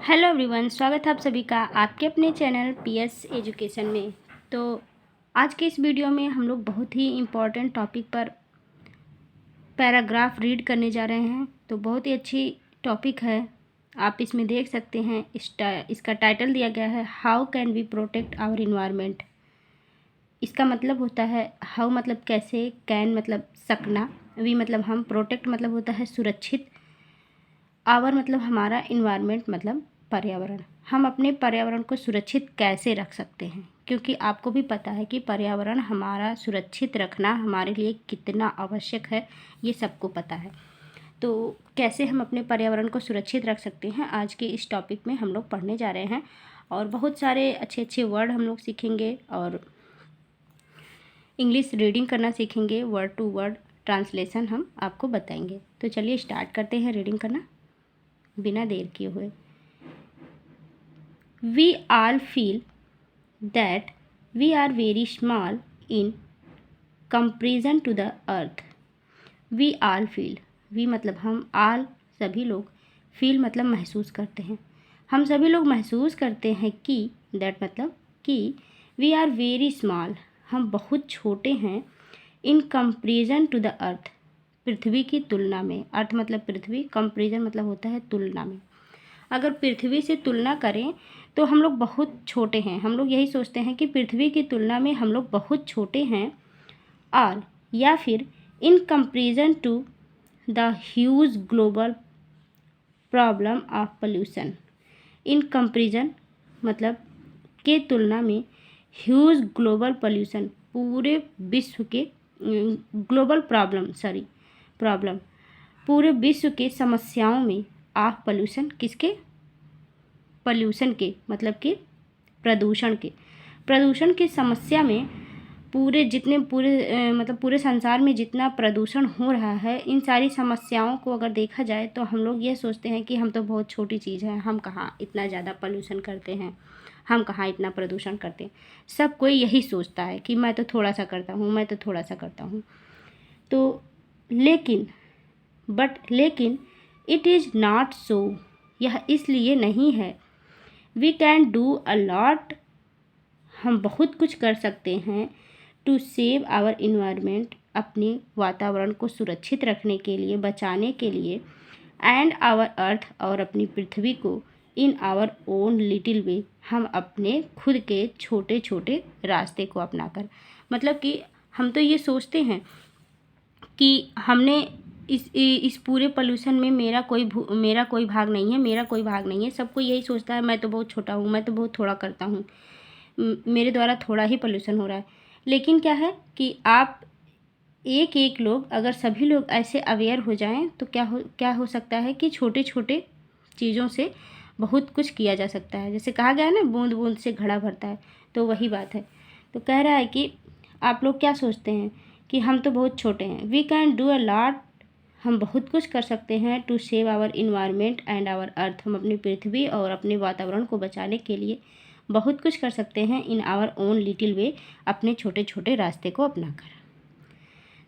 Hello everyone, स्वागत है आप सभी का आपके अपने चैनल पीएस एजुकेशन में। तो आज के इस वीडियो में हम लोग बहुत ही इम्पोर्टेंट टॉपिक पर पैराग्राफ रीड करने जा रहे हैं। तो बहुत ही अच्छी टॉपिक है, आप इसमें देख सकते हैं। इसका टाइटल दिया गया है how can we protect our environment. इसका मतलब होता है हाउ मतलब कैसे, कैन मतलब सकना, वी मतलब हम, प्रोटेक्ट मतलब होता है सुरक्षित, आवर मतलब हमारा, इन्वायरमेंट मतलब पर्यावरण। हम अपने पर्यावरण को सुरक्षित कैसे रख सकते हैं, क्योंकि आपको भी पता है कि पर्यावरण हमारा सुरक्षित रखना हमारे लिए कितना आवश्यक है, ये सबको पता है। तो कैसे हम अपने पर्यावरण को सुरक्षित रख सकते हैं, आज के इस टॉपिक में हम लोग पढ़ने जा रहे हैं। और बहुत सारे अच्छे अच्छे वर्ड हम लोग सीखेंगे और इंग्लिश रीडिंग करना सीखेंगे, वर्ड टू वर्ड ट्रांसलेशन हम आपको बताएंगे। तो चलिए स्टार्ट करते हैं रीडिंग करना बिना देर किए हुए। We all feel that we are very small in comparison to the earth. We all feel, we मतलब हम, all सभी लोग, feel मतलब महसूस करते हैं। हम सभी लोग महसूस करते हैं कि, that मतलब कि, we are very small, हम बहुत छोटे हैं, in comparison to the earth, पृथ्वी की तुलना में। अर्थ मतलब पृथ्वी, कंपेरिजन मतलब होता है तुलना में। अगर पृथ्वी से तुलना करें तो हम लोग बहुत छोटे हैं। हम लोग यही सोचते हैं कि पृथ्वी की तुलना में हम लोग बहुत छोटे हैं। और या फिर in comparison to the huge global problem of pollution. In comparison मतलब के तुलना में, ह्यूज ग्लोबल पोल्यूशन पूरे विश्व के, ग्लोबल प्रॉब्लम पूरे विश्व के समस्याओं में, ऑफ पोल्यूशन किसके, पोल्यूशन के मतलब कि प्रदूषण की समस्या में, पूरे संसार में जितना प्रदूषण हो रहा है, इन सारी समस्याओं को अगर देखा जाए तो हम लोग ये सोचते हैं कि हम तो बहुत छोटी चीज़ है, हम कहाँ इतना ज़्यादा पोल्यूशन करते हैं, हम कहाँ इतना प्रदूषण करते हैं। सब कोई यही सोचता है कि मैं तो थोड़ा सा करता हूँ। तो लेकिन इट इज़ नॉट सो, यह इसलिए नहीं है। We can do a lot, हम बहुत कुछ कर सकते हैं, टू सेव आवर इन्वायरमेंट, अपने वातावरण को सुरक्षित रखने के लिए, बचाने के लिए, एंड आवर अर्थ, और अपनी पृथ्वी को, इन आवर ओन लिटिल वे, हम अपने खुद के छोटे छोटे रास्ते को अपनाकर। मतलब कि हम तो ये सोचते हैं कि हमने इस पूरे पोल्यूशन में मेरा कोई भाग नहीं है। सबको यही सोचता है मैं तो बहुत छोटा हूँ, मैं तो बहुत थोड़ा करता हूँ, मेरे द्वारा थोड़ा ही पोल्यूशन हो रहा है। लेकिन क्या है कि आप एक लोग, अगर सभी लोग ऐसे अवेयर हो जाएं तो क्या हो सकता है कि छोटे छोटे चीज़ों से बहुत कुछ किया जा सकता है। जैसे कहा गया है ना, बूंद बूंद से घड़ा भरता है, तो वही बात है। तो कह रहा है कि आप लोग क्या सोचते हैं कि हम तो बहुत छोटे हैं। We can do a lot, हम बहुत कुछ कर सकते हैं, to save our environment and our earth, हम अपनी पृथ्वी और अपने वातावरण को बचाने के लिए बहुत कुछ कर सकते हैं, in our own little way, अपने छोटे छोटे रास्ते को अपनाकर।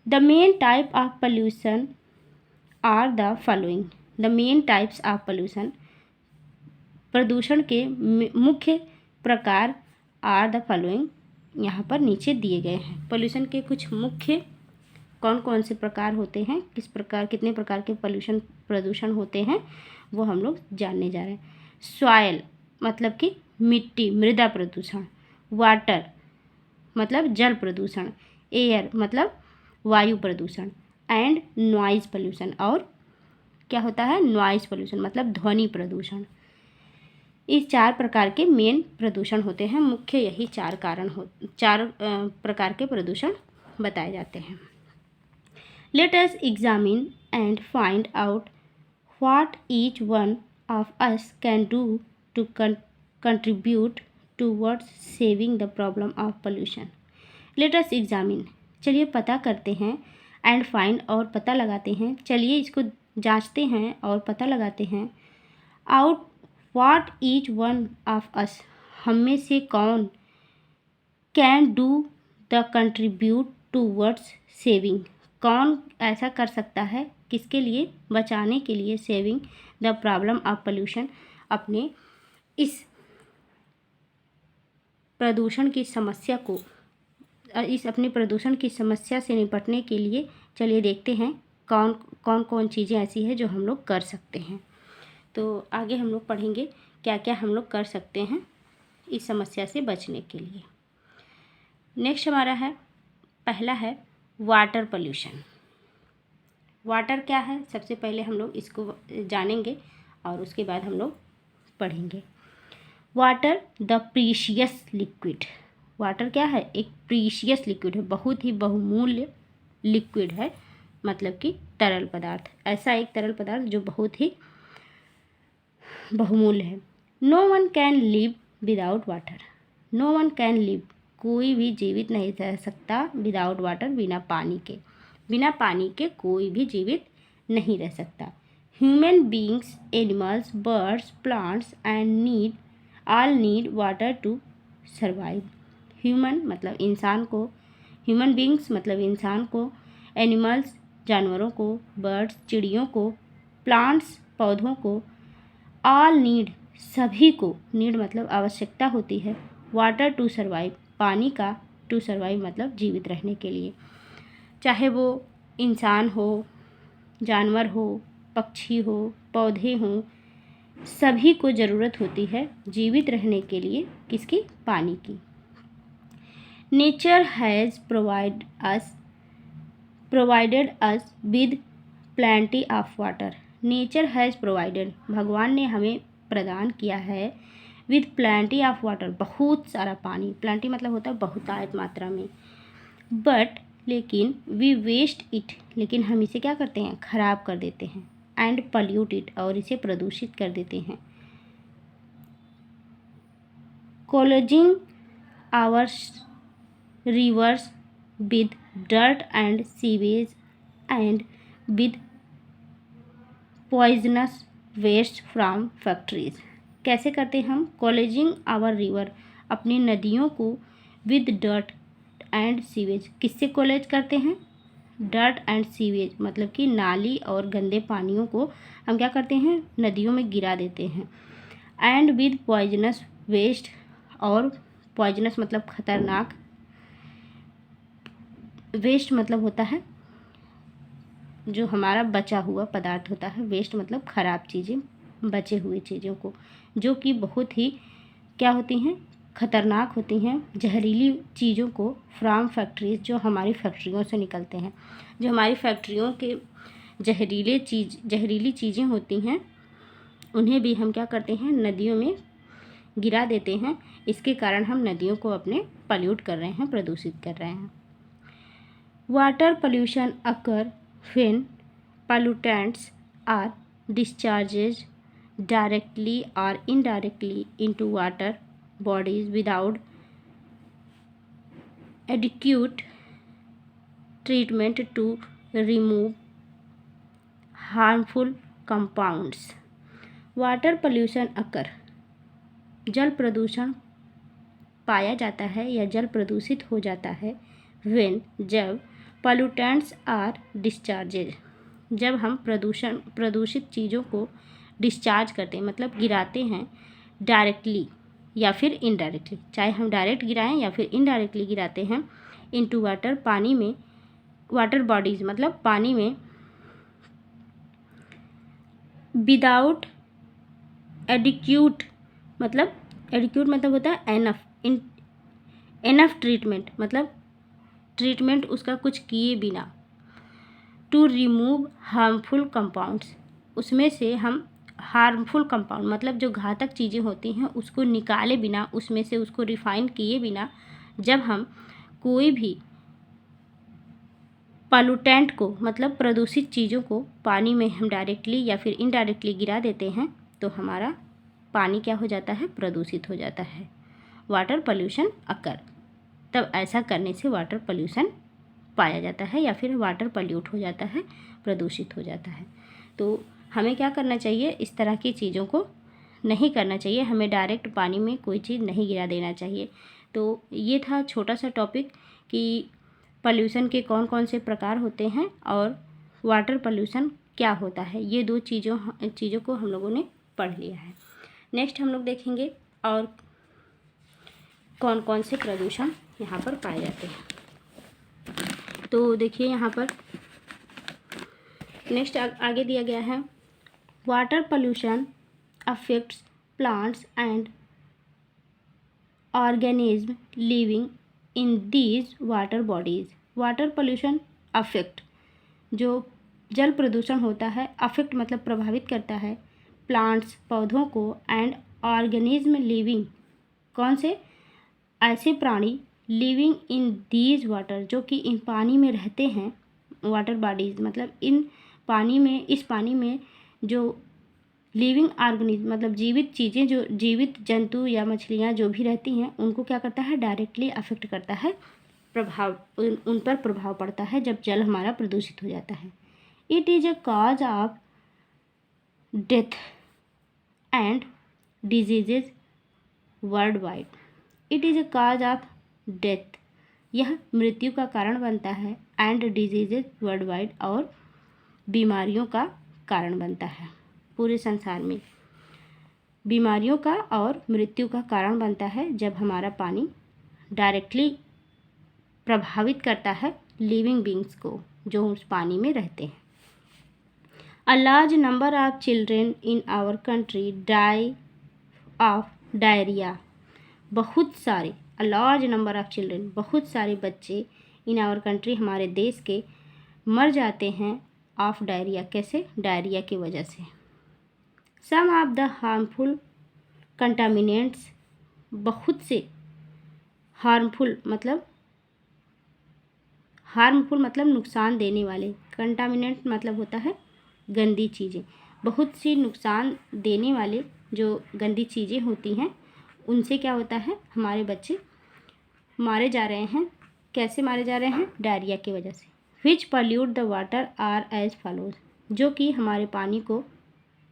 The main type of pollution are the following. The main types of pollution, प्रदूषण के मुख्य प्रकार, आर द फॉलोइंग, यहाँ पर नीचे दिए गए हैं। पोल्यूशन के कुछ मुख्य कौन कौन से प्रकार होते हैं, कितने प्रकार के प्रदूषण होते हैं, वो हम लोग जानने जा रहे हैं। सॉयल मतलब कि मिट्टी, मृदा प्रदूषण। वाटर मतलब जल प्रदूषण। एयर मतलब वायु प्रदूषण। एंड नॉइज़ पोल्यूशन, और क्या होता है, नॉइज़ पोल्यूशन मतलब ध्वनि प्रदूषण। इस 4 प्रकार के मेन प्रदूषण होते हैं, मुख्य यही 4 प्रकार के प्रदूषण बताए जाते हैं। Let us examine and find out what each one of us can do to contribute towards saving the problem of pollution. Let us examine, चलिए पता करते हैं, and find और पता लगाते हैं, चलिए इसको जांचते हैं और पता लगाते हैं, out what each one of us, हम में से कौन, can do the contribute towards saving, कौन ऐसा कर सकता है, किसके लिए, बचाने के लिए, saving the problem of pollution, अपने इस प्रदूषण की समस्या को अपने प्रदूषण की समस्या से निपटने के लिए चलिए देखते हैं कौन कौन चीज़ें ऐसी हैं जो हम लोग कर सकते हैं। तो आगे हम लोग पढ़ेंगे क्या क्या हम लोग कर सकते हैं इस समस्या से बचने के लिए। नेक्स्ट हमारा है, पहला है वाटर पोल्यूशन। वाटर क्या है, सबसे पहले हम लोग इसको जानेंगे और उसके बाद हम लोग पढ़ेंगे। Water the precious liquid. Water क्या है, एक प्रीशियस लिक्विड है, बहुत ही बहुमूल्य लिक्विड है, मतलब कि तरल पदार्थ, ऐसा एक तरल पदार्थ जो बहुत ही बहुमूल्य है। No one can live without water. No one can live, कोई भी जीवित नहीं रह सकता विदाउट वाटर, बिना पानी के। बिना पानी के कोई भी जीवित नहीं रह सकता। Human beings, animals, birds, plants and all need water to survive. Human मतलब इंसान को, ह्यूमन बींग्स मतलब इंसान को, एनिमल्स जानवरों को, बर्ड्स चिड़ियों को, प्लांट्स पौधों को, ऑल नीड सभी को, नीड मतलब आवश्यकता होती है, वाटर टू सर्वाइव पानी का, टू सर्वाइव मतलब जीवित रहने के लिए। चाहे वो इंसान हो, जानवर हो, पक्षी हो, पौधे हों, सभी को ज़रूरत होती है जीवित रहने के लिए किसकी, पानी की। Nature has provided us with plenty of water. Nature has provided, भगवान ने हमें प्रदान किया है, विद प्लेंटी ऑफ वाटर, बहुत सारा पानी। प्लेंटी मतलब होता है बहुतायत मात्रा में। बट लेकिन वी वेस्ट इट, लेकिन हम इसे क्या करते हैं, ख़राब कर देते हैं। एंड पल्यूट इट, और इसे प्रदूषित कर देते हैं। Clogging our rivers with dirt and sewage and with poisonous waste from factories. कैसे करते हम, कोलेजिंग आवर रिवर, अपनी नदियों को, विद डर्ट एंड सीवेज, किससे कोलेज करते हैं, डर्ट एंड सीवेज मतलब कि नाली और गंदे पानियों को हम क्या करते हैं, नदियों में गिरा देते हैं। एंड विद पॉइजनस वेस्ट, और पॉइजनस मतलब खतरनाक, वेस्ट मतलब होता है जो हमारा बचा हुआ पदार्थ होता है, वेस्ट मतलब ख़राब चीज़ें, बचे हुए चीज़ों को, जो कि बहुत ही क्या होती हैं, खतरनाक होती हैं, जहरीली चीज़ों को, फ्रॉम फैक्ट्रीज, जो हमारी फैक्ट्रियों से निकलते हैं, जो हमारी फैक्ट्रियों के जहरीली चीज़ें होती हैं, उन्हें भी हम क्या करते हैं, नदियों में गिरा देते हैं। इसके कारण हम नदियों को अपने पल्यूट कर रहे हैं, प्रदूषित कर रहे हैं। Water pollution occur when pollutants are discharged directly or indirectly into water bodies without adequate treatment to remove harmful compounds. Water pollution occur, जल प्रदूषण पाया जाता है या जल प्रदूषित हो जाता है, when जब पोल्यूटेंट्स आर डिस्चार्जेज, जब हम प्रदूषित चीज़ों को डिस्चार्ज करते हैं मतलब गिराते हैं, डायरेक्टली या फिर इनडायरेक्टली, चाहे हम डायरेक्ट गिराएं या फिर इनडायरेक्टली गिराते हैं, इनटू वाटर पानी में, वाटर बॉडीज़ मतलब पानी में, विदाउट एडिक्यूट मतलब होता है एनफ ट्रीटमेंट मतलब ट्रीटमेंट उसका कुछ किए बिना, टू रिमूव हार्मफुल कंपाउंड्स, उसमें से हम हार्मफुल कंपाउंड मतलब जो घातक चीज़ें होती हैं उसको निकाले बिना, उसमें से उसको रिफाइन किए बिना, जब हम कोई भी पॉल्यूटेंट को मतलब प्रदूषित चीज़ों को पानी में हम डायरेक्टली या फिर इनडायरेक्टली गिरा देते हैं, तो हमारा पानी क्या हो जाता है, प्रदूषित हो जाता है। वाटर पोल्यूशन अकर, तब ऐसा करने से वाटर पोल्यूशन पाया जाता है या फिर वाटर पोल्यूट हो जाता है, प्रदूषित हो जाता है। तो हमें क्या करना चाहिए, इस तरह की चीज़ों को नहीं करना चाहिए, हमें डायरेक्ट पानी में कोई चीज़ नहीं गिरा देना चाहिए। तो ये था छोटा सा टॉपिक कि पोल्यूशन के कौन कौन से प्रकार होते हैं और वाटर पोल्यूशन क्या होता है। ये दो चीज़ों को हम लोगों ने पढ़ लिया है। नेक्स्ट हम लोग देखेंगे और कौन कौन से प्रदूषण यहाँ पर पाए जाते हैं। तो देखिए यहाँ पर नेक्स्ट आगे दिया गया है, water pollution affects plants and organism living in these water bodies. Water pollution affect, जो जल प्रदूषण होता है, अफेक्ट मतलब प्रभावित करता है, प्लांट्स पौधों को, एंड ऑर्गेनिज्म लिविंग, कौन से, ऐसे प्राणी, लिविंग इन दीज वाटर, जो कि इन पानी में रहते हैं, वाटर बॉडीज़ मतलब इन पानी में, इस पानी में जो लिविंग ऑर्गेनिज्म मतलब जीवित चीज़ें, जो जीवित जंतु या मछलियाँ जो भी रहती हैं, उनको क्या करता है, डायरेक्टली अफेक्ट करता है, उन पर प्रभाव पड़ता है जब जल हमारा प्रदूषित हो जाता है। It is a cause of death and diseases world wide. It is a cause of death, यह मृत्यु का कारण बनता है, एंड डिजीजेज वर्ल्ड वाइड, और बीमारियों का कारण बनता है। पूरे संसार में बीमारियों का और मृत्यु का कारण बनता है जब हमारा पानी डायरेक्टली प्रभावित करता है लिविंग बींग्स को, जो उस पानी में रहते हैं। A large number of children in our country die of diarrhoea. बहुत सारे, a large number of children, बहुत सारे बच्चे इन आवर कंट्री, हमारे देश के, मर जाते हैं ऑफ डायरिया, कैसे, डायरिया की वजह से। सम ऑफ द हार्मफुल कंटामिनेंट्स, बहुत से हार्मफुल मतलब नुकसान देने वाले, कंटामिनेंट मतलब होता है गंदी चीज़ें, बहुत सी नुकसान देने वाले जो गंदी चीज़ें होती हैं, उनसे क्या होता है, हमारे बच्चे मारे जा रहे हैं। कैसे मारे जा रहे हैं, डायरिया की वजह से। Which pollute the water are as follows, जो कि हमारे पानी को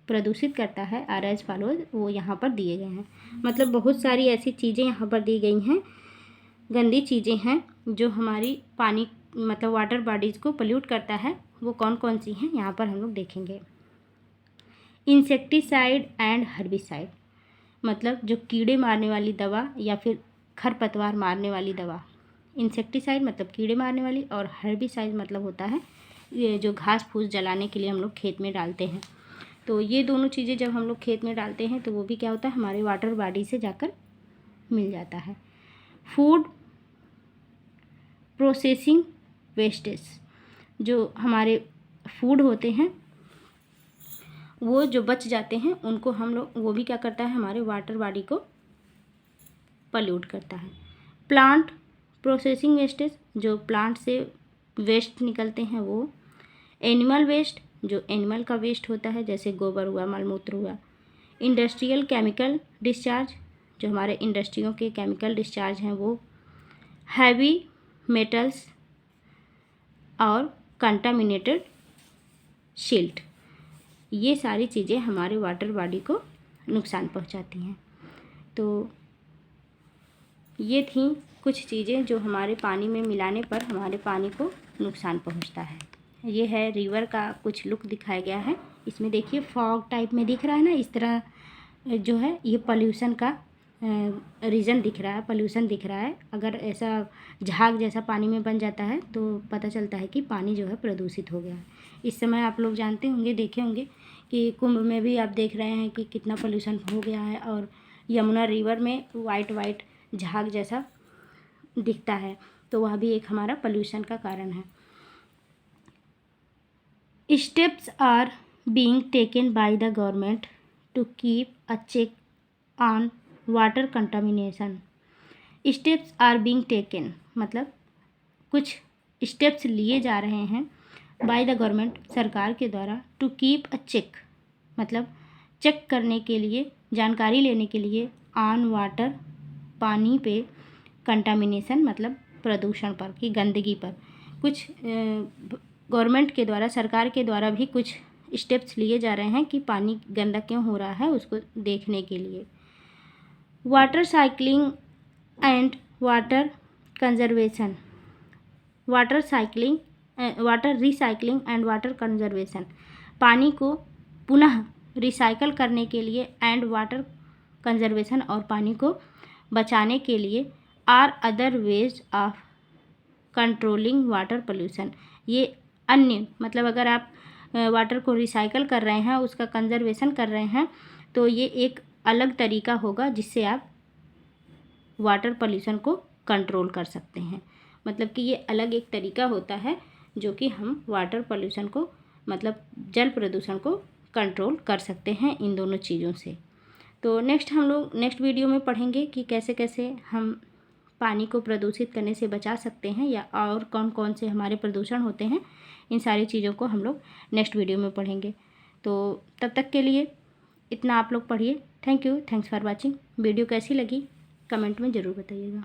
प्रदूषित करता है, आर एज फॉलोज, वो यहाँ पर दिए गए हैं। मतलब बहुत सारी ऐसी चीज़ें यहाँ पर दी गई हैं, गंदी चीज़ें हैं जो हमारी पानी मतलब वाटर बॉडीज़ को पोल्यूट करता है। वो कौन कौन सी हैं यहाँ पर हम लोग देखेंगे। इंसेक्टिसाइड एंड हर्बिसाइड, मतलब जो कीड़े मारने वाली दवा या फिर खरपतवार मारने वाली दवा। इंसेक्टिसाइड मतलब कीड़े मारने वाली, और हर्बिसाइड मतलब होता है ये जो घास फूस जलाने के लिए हम लोग खेत में डालते हैं। तो ये दोनों चीज़ें जब हम लोग खेत में डालते हैं तो वो भी क्या होता है, हमारे वाटर बॉडी से जाकर मिल जाता है। फूड प्रोसेसिंग वेस्टेज, जो हमारे फूड होते हैं वो जो बच जाते हैं उनको हम लोग, वो भी क्या करता है, हमारे वाटर बॉडी को पल्यूट करता है। प्लांट प्रोसेसिंग वेस्टेज, जो प्लांट से वेस्ट निकलते हैं वो। एनिमल वेस्ट, जो एनिमल का वेस्ट होता है, जैसे गोबर हुआ, मलमूत्र हुआ। इंडस्ट्रियल केमिकल डिस्चार्ज, जो हमारे इंडस्ट्रियों के केमिकल डिस्चार्ज हैं वो। हैवी मेटल्स और कंटामिनेटेड सिल्ट, ये सारी चीज़ें हमारे वाटर बॉडी को नुकसान पहुंचाती हैं। तो ये थी कुछ चीज़ें जो हमारे पानी में मिलाने पर हमारे पानी को नुकसान पहुंचता है। ये है रिवर का कुछ लुक दिखाया गया है। इसमें देखिए फॉग टाइप में दिख रहा है ना, इस तरह जो है ये पॉल्यूशन का रीज़न दिख रहा है, पॉल्यूशन दिख रहा है। अगर ऐसा झाग जैसा पानी में बन जाता है तो पता चलता है कि पानी जो है प्रदूषित हो गया है। इस समय आप लोग जानते होंगे, देखे होंगे कि कुंभ में भी आप देख रहे हैं कि कितना पॉल्यूशन हो गया है, और यमुना रिवर में वाइट झाग जैसा दिखता है, तो वह भी एक हमारा पॉल्यूशन का कारण है। Steps are being taken by the government to keep a check on water contamination. Steps are being taken मतलब कुछ स्टेप्स लिए जा रहे हैं बाय द गवर्नमेंट, सरकार के द्वारा, टू कीप अ चेक मतलब चेक करने के लिए, जानकारी लेने के लिए, ऑन वाटर पानी पे, कंटामिनेशन मतलब प्रदूषण पर कि गंदगी पर। कुछ गवर्नमेंट के द्वारा, सरकार के द्वारा भी कुछ स्टेप्स लिए जा रहे हैं कि पानी गंदा क्यों हो रहा है उसको देखने के लिए। Water cycling and water conservation, water recycling and water conservation, पानी को पुनः रिसाइकल करने के लिए, एंड वाटर कंजर्वेशन और पानी को बचाने के लिए are other ways of controlling water pollution. ये अन्य मतलब अगर आप वाटर को रिसाइकल कर रहे हैं, उसका कंजर्वेशन कर रहे हैं, तो ये एक अलग तरीका होगा जिससे आप वाटर पोल्यूशन को कंट्रोल कर सकते हैं। मतलब कि ये अलग एक तरीका होता है जो कि हम वाटर पोल्यूशन को मतलब जल प्रदूषण को कंट्रोल कर सकते हैं इन दोनों चीज़ों से। तो हम लोग नेक्स्ट वीडियो में पढ़ेंगे कि कैसे कैसे हम पानी को प्रदूषित करने से बचा सकते हैं या और कौन कौन से हमारे प्रदूषण होते हैं। इन सारी चीज़ों को हम लोग नेक्स्ट वीडियो में पढ़ेंगे। तो तब तक के लिए इतना आप लोग पढ़िए। Thank you, thanks for watching. Video कैसी लगी कमेंट में ज़रूर बताइएगा।